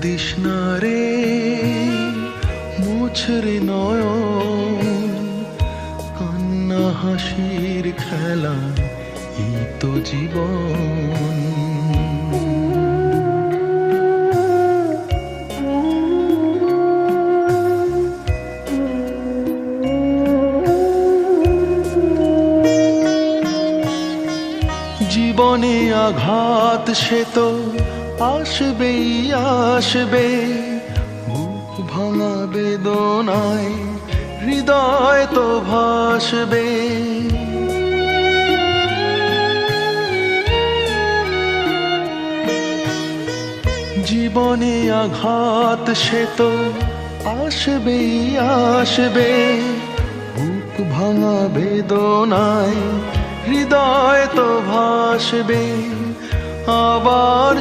তৃষ্ণারে মুছরে নয়ন, কান্না হাসির খেলা এই তো জীবন। জীবনে আঘাত সে তো আসবেই আসবে, বুক ভাঙা বেদনায় হৃদয় তো ভাসবে। জীবনে আঘাত সে তো আসবেই আসবে, বুক ভাঙা বেদনায় হৃদয় তো ভাসবে। আবার